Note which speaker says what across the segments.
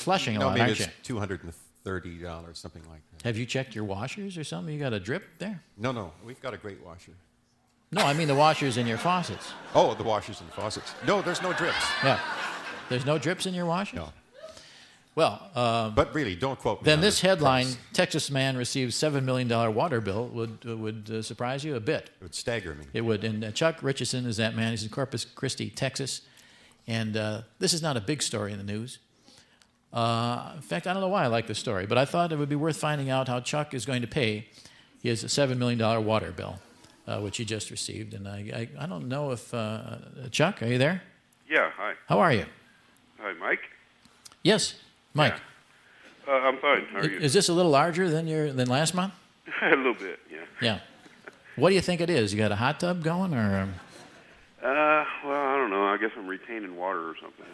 Speaker 1: flushing a
Speaker 2: No,
Speaker 1: lot,
Speaker 2: maybe
Speaker 1: aren't you?
Speaker 2: it's $230, something like that.
Speaker 1: Have you checked your washers or something? You got a drip there?
Speaker 2: No, we've got a great washer.
Speaker 1: No, I mean the washers in your faucets.
Speaker 2: Oh, the washers and faucets. No, there's no drips.
Speaker 1: Yeah. There's no drips in your washers?
Speaker 2: No.
Speaker 1: Well,
Speaker 2: but really, don't quote me.
Speaker 1: Then
Speaker 2: on
Speaker 1: this
Speaker 2: the
Speaker 1: headline,
Speaker 2: price.
Speaker 1: Texas man receives $7 million water bill, would surprise you a bit.
Speaker 2: It would stagger me.
Speaker 1: It would. And Chuck Richardson is that man. He's in Corpus Christi, Texas. And this is not a big story in the news. In fact, I don't know why I like this story, but I thought it would be worth finding out how Chuck is going to pay his $7 million water bill, which he just received. And I don't know if... Chuck, are you there?
Speaker 3: Yeah, hi.
Speaker 1: How are you?
Speaker 3: Hi, Mike.
Speaker 1: Yes, Mike.
Speaker 3: Yeah. I'm fine. How are you?
Speaker 1: Is this a little larger than last month?
Speaker 3: A little bit, yeah.
Speaker 1: Yeah. What do you think it is? You got a hot tub going, or?
Speaker 3: Well, I don't know. I guess I'm retaining water or something.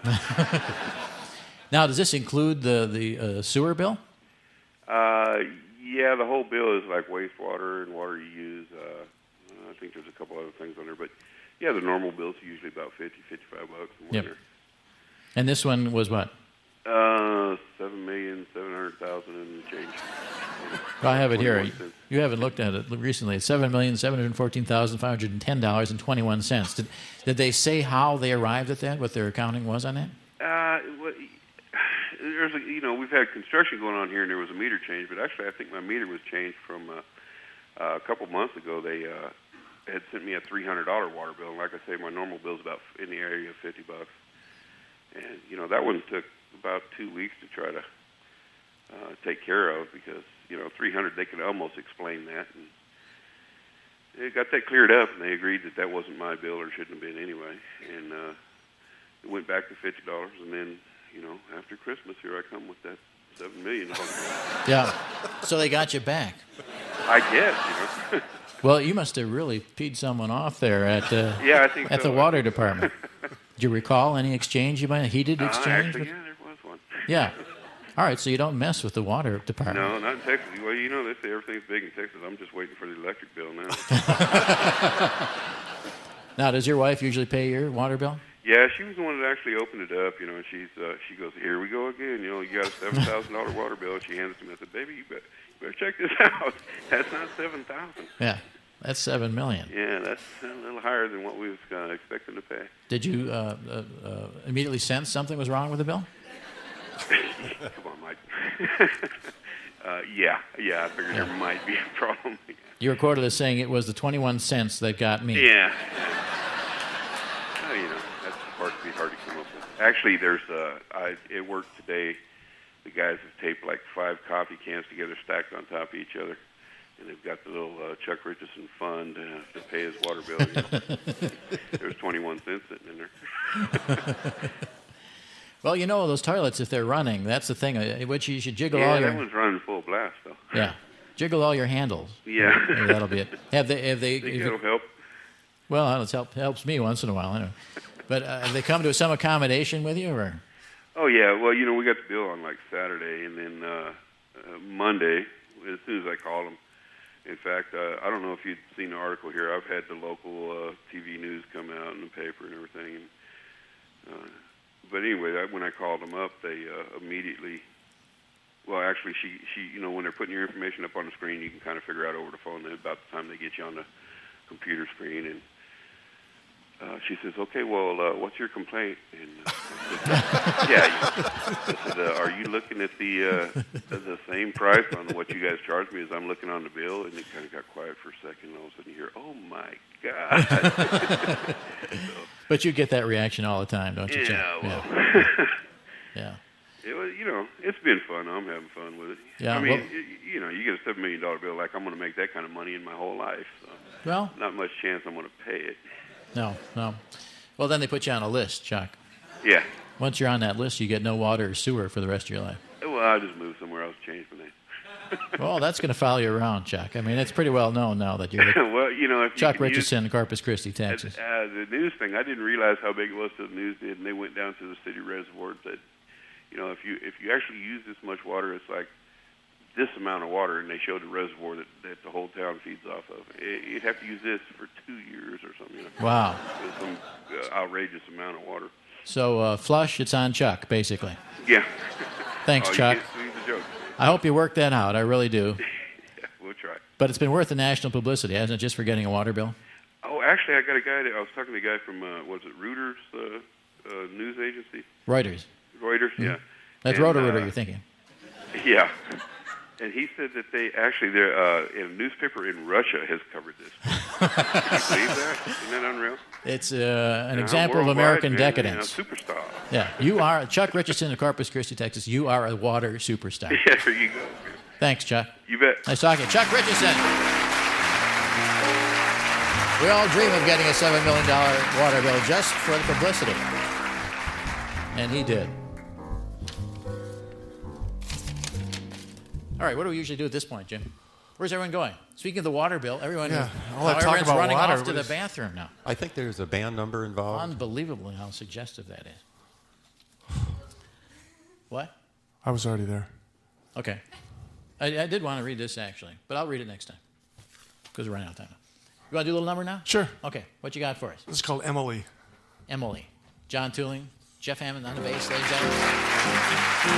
Speaker 1: Now, does this include the sewer bill?
Speaker 3: Yeah, the whole bill is like wastewater and water you use. I think there's a couple other things on there, but yeah, the normal bill's usually about $55 in winter.
Speaker 1: Yep. And this one was what?
Speaker 3: $7,700,000 and change.
Speaker 1: Well, I have it here.
Speaker 3: 21 cents.
Speaker 1: You haven't looked at it recently. It's $7,714,510.21. Did they say how they arrived at that? What their accounting was on that?
Speaker 3: We've had construction going on here, and there was a meter change. But actually, I think my meter was changed from a couple months ago. They had sent me a $300 water bill, and like I say, my normal bill's about in the area of $50. And that one took about 2 weeks to try to take care of because $300 they could almost explain that, and they got that cleared up, and they agreed that wasn't my bill or shouldn't have been anyway, and it went back to $50, and then after Christmas here I come with that $7 million.
Speaker 1: Yeah. So they got you back.
Speaker 3: I guess.
Speaker 1: Well, you must have really peed someone off there at
Speaker 3: yeah, I think
Speaker 1: at
Speaker 3: so.
Speaker 1: the water department. Do you recall any exchange you might heated exchange?
Speaker 3: Actually, yeah, there was one.
Speaker 1: Yeah. All right, so you don't mess with the water department.
Speaker 3: No, not in Texas. Well, they say everything's big in Texas. I'm just waiting for the electric bill now.
Speaker 1: Now, does your wife usually pay your water bill?
Speaker 3: Yeah, she was the one that actually opened it up, and she goes, "Here we go again. You got a $7,000 water bill." And she hands it to me. I said, "Baby, you better check this out. That's not $7,000."
Speaker 1: Yeah, that's $7 million.
Speaker 3: Yeah, that's a little higher than what we was expecting to pay.
Speaker 1: Did you immediately sense something was wrong with the bill?
Speaker 3: Come on, Mike. Yeah, I figured there might be a problem.
Speaker 1: You were quoted as saying it was the 21 cents that got me.
Speaker 3: Yeah. That's hard to come up with. Actually, there's at work today, the guys have taped like 5 coffee cans together, stacked on top of each other, and they've got the little Chuck Richardson fund to pay his water bill. There's 21 cents sitting in there.
Speaker 1: Well, those toilets, if they're running, that's the thing. Which you should jiggle all your...
Speaker 3: Yeah, that one's running full blast, though.
Speaker 1: Yeah. Jiggle all your handles.
Speaker 3: Yeah.
Speaker 1: Maybe that'll be it. Have they
Speaker 3: Think it'll help?
Speaker 1: Well, it helps me once in a while. Anyway. But have they come to some accommodation with you, or?
Speaker 3: Oh, yeah. Well, we got the bill on like Saturday, and then Monday, as soon as I called them. In fact, I don't know if you'd seen the article here. I've had the local TV news come out in the paper and everything. But anyway, when I called them up, they immediately... Well, actually, she when they're putting your information up on the screen, you can kind of figure out over the phone that about the time they get you on the computer screen. And she says, "Okay, well, what's your complaint?" And I said, "Are you looking at the same price on what you guys charged me as I'm looking on the bill?" And it kind of got quiet for a second. And all of a sudden, you hear, "Oh my God!"
Speaker 1: But you get that reaction all the time, don't you?
Speaker 3: Yeah. Well.
Speaker 1: Yeah.
Speaker 3: It was, it's been fun. I'm having fun with it.
Speaker 1: Yeah,
Speaker 3: I mean, you get a $7 million bill. Like, I'm going to make that kind of money in my whole life. So
Speaker 1: well,
Speaker 3: not much chance I'm going to pay it.
Speaker 1: No. Well, then they put you on a list, Chuck.
Speaker 3: Yeah.
Speaker 1: Once you're on that list, you get no water or sewer for the rest of your life.
Speaker 3: Well, I'll just move somewhere else, change my name.
Speaker 1: Well, that's going to follow you around, Chuck. I mean, it's pretty well known now that you're
Speaker 3: well, if
Speaker 1: Chuck Richardson, Corpus Christi, Texas.
Speaker 3: The news thing, I didn't realize how big it was till the news did, and they went down to the city reservoir and said, if you actually use this much water, it's like this amount of water, and they showed the reservoir that the whole town feeds off of. You'd have to use this for 2 years or something.
Speaker 1: Wow.
Speaker 3: It's some outrageous amount of water.
Speaker 1: So flush, it's on Chuck, basically.
Speaker 3: Yeah.
Speaker 1: Thanks,
Speaker 3: Oh,
Speaker 1: Chuck.
Speaker 3: You can't squeeze the joke.
Speaker 1: I hope you work that out. I really do.
Speaker 3: Yeah, we'll try.
Speaker 1: But it's been worth the national publicity, hasn't it, just for getting a water bill?
Speaker 3: Oh, actually, I got a guy I was talking to a guy from, was it Reuters news agency?
Speaker 1: Reuters.
Speaker 3: Reuters, yeah.
Speaker 1: That's
Speaker 3: And,
Speaker 1: Roto-Rooter you're thinking.
Speaker 3: Yeah. And he said that they're in a newspaper in Russia has covered this. Can you believe that? Isn't that unreal?
Speaker 1: It's an example of
Speaker 3: Worldwide,
Speaker 1: American
Speaker 3: man,
Speaker 1: decadence.
Speaker 3: Superstar.
Speaker 1: Yeah, you are Chuck Richardson of Corpus Christi, Texas. You are a water superstar.
Speaker 3: Yeah, there you go.
Speaker 1: Thanks, Chuck.
Speaker 3: You bet.
Speaker 1: Nice talking. Chuck Richardson. We all dream of getting a $7 million water bill just for the publicity. And he did. All right, what do we usually do at this point, Jim? Where's everyone going? Speaking of the water bill,
Speaker 4: All that talk
Speaker 1: everyone's
Speaker 4: about
Speaker 1: running
Speaker 4: water,
Speaker 1: off to the
Speaker 4: everybody's-
Speaker 1: bathroom now.
Speaker 2: I think there's a band number involved.
Speaker 1: Unbelievable how suggestive that is. What?
Speaker 4: I was already there.
Speaker 1: Okay. I did want to read this, actually, but I'll read it next time because we're running out of time now. You want to do a little number now?
Speaker 4: Sure.
Speaker 1: Okay. What you got for us?
Speaker 4: This is called Emily.
Speaker 1: Emily. John Tooling, Jeff Hammond on the bass, ladies and gentlemen.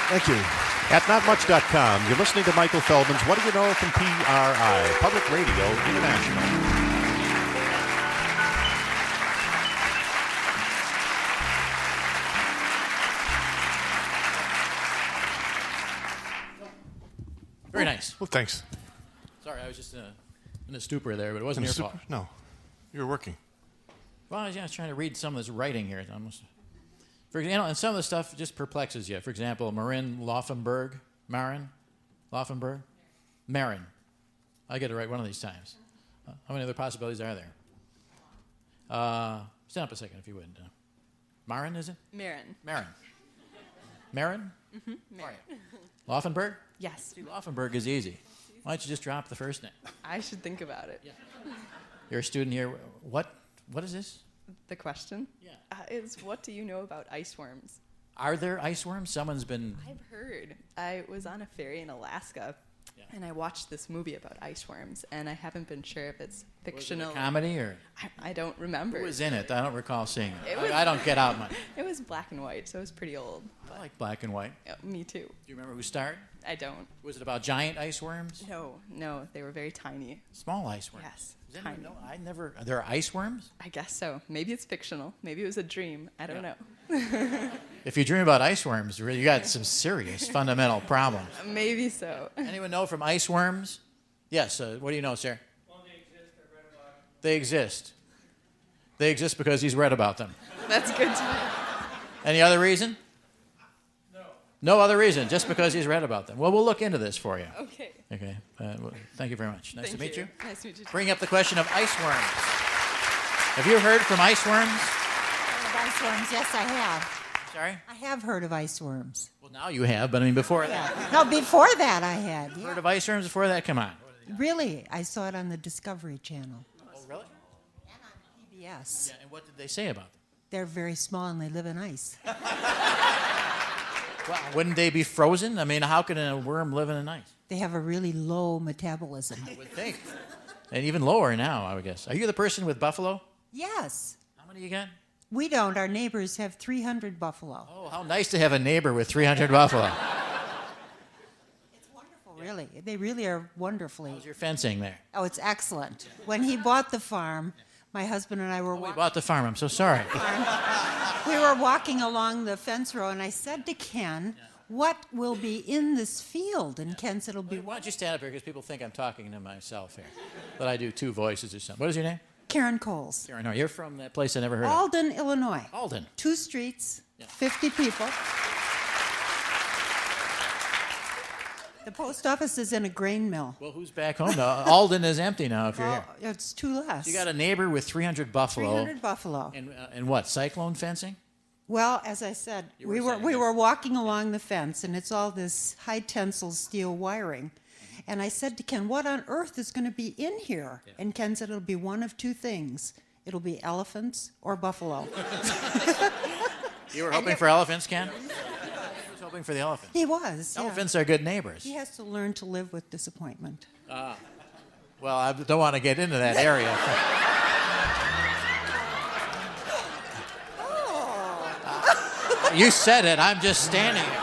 Speaker 4: Thank you.
Speaker 2: At notmuch.com, you're listening to Michael Feldman's What Do You Know from PRI, Public Radio International.
Speaker 1: Very nice.
Speaker 4: Well, thanks.
Speaker 1: Sorry, I was just in a stupor there, but it wasn't your fault.
Speaker 4: No, you were working.
Speaker 1: Well, I was trying to read some of this writing here. It's almost, and some of the stuff just perplexes you. For example, Marin. I get it right one of these times. How many other possibilities are there? Stand up a second if you would. Marin, is it?
Speaker 5: Marin.
Speaker 1: Marin?
Speaker 5: Mm-hmm. Marin.
Speaker 1: Laufenberg?
Speaker 5: Yes.
Speaker 1: Laufenberg is easy. Why don't you just drop the first name?
Speaker 5: I should think about it.
Speaker 1: Yeah. You're a student here. What is this?
Speaker 5: The question is, what do you know about ice worms?
Speaker 1: Are there ice worms? Someone's been...
Speaker 5: I've heard. I was on a ferry in Alaska, and I watched this movie about ice worms, and I haven't been sure if it's fictional.
Speaker 1: Was it a comedy or...
Speaker 5: I don't remember.
Speaker 1: Who was in it? I don't recall seeing it.
Speaker 5: Was,
Speaker 1: I don't get out much.
Speaker 5: It was black and white, so it was pretty old.
Speaker 1: I like black and white.
Speaker 5: Yeah, me too.
Speaker 1: Do you remember who starred?
Speaker 5: I don't.
Speaker 1: Was it about giant ice worms?
Speaker 5: No, they were very tiny.
Speaker 1: Small ice worms?
Speaker 5: Yes,
Speaker 1: tiny. No, there are ice worms?
Speaker 5: I guess so. Maybe it's fictional. Maybe it was a dream. I don't know.
Speaker 1: If you dream about ice worms, you got some serious fundamental problems.
Speaker 5: Maybe so.
Speaker 1: Anyone know from ice worms? Yes. What do you know, sir?
Speaker 6: Well, they exist. I've read about them.
Speaker 1: They exist. They exist because he's read about them.
Speaker 5: That's good to know.
Speaker 1: Any other reason?
Speaker 6: No.
Speaker 1: No other reason, just because he's read about them. Well, we'll look into this for you.
Speaker 5: Okay.
Speaker 1: Okay. Well, thank you very much. Nice to meet you.
Speaker 5: Nice to meet you.
Speaker 1: Bring up the question of ice worms. Have you heard from ice worms?
Speaker 7: Ice worms, yes, I have.
Speaker 1: Sorry?
Speaker 7: I have heard of ice worms.
Speaker 1: Well, now you have, but I mean before that.
Speaker 7: Yeah. No, before that I had. Yeah.
Speaker 1: Heard of ice worms before that? Come on.
Speaker 7: Really? I saw it on the Discovery Channel.
Speaker 1: Oh, really?
Speaker 7: And on PBS.
Speaker 1: Yeah, and what did they say about them?
Speaker 7: They're very small and they live in ice.
Speaker 1: Well, wouldn't they be frozen? I mean, how can a worm live in an ice?
Speaker 7: They have a really low metabolism.
Speaker 1: I would think. And even lower now, I would guess. Are you the person with buffalo?
Speaker 7: Yes.
Speaker 1: How many you got?
Speaker 7: We don't. Our neighbors have 300 buffalo.
Speaker 1: Oh, how nice to have a neighbor with 300 buffalo.
Speaker 7: It's wonderful, really. They really are wonderfully.
Speaker 1: How's your fencing there?
Speaker 7: Oh, it's excellent. When he bought the farm, my husband and I were
Speaker 1: We
Speaker 7: walking.
Speaker 1: bought the farm. I'm so sorry.
Speaker 7: We were walking along the fence row, and I said to Ken, what will be in this field? And Ken said, it'll be...
Speaker 1: Why don't you stand up here, because people think I'm talking to myself here. That I do two voices or something. What is your name?
Speaker 7: Karen Coles.
Speaker 1: Karen, you're from that place I never heard of.
Speaker 7: Alden, Illinois.
Speaker 1: Alden.
Speaker 7: 2 streets, 50 people. The post office is in a grain mill.
Speaker 1: Well, who's back home now? Alden is empty now if you're here.
Speaker 7: It's 2 less.
Speaker 1: So you got a neighbor with 300 buffalo.
Speaker 7: 300 buffalo.
Speaker 1: And what, cyclone fencing?
Speaker 7: Well, as I said, we were walking along the fence, and it's all this high-tensile steel wiring. And I said to Ken, what on earth is going to be in here? Yeah. And Ken said, it'll be one of 2 things. It'll be elephants or buffalo.
Speaker 1: You were hoping for elephants, Ken? He was hoping for the elephants.
Speaker 7: He was, yeah.
Speaker 1: Elephants are good neighbors.
Speaker 7: He has to learn to live with disappointment.
Speaker 1: Well, I don't want to get into that area. You said it. I'm just standing there.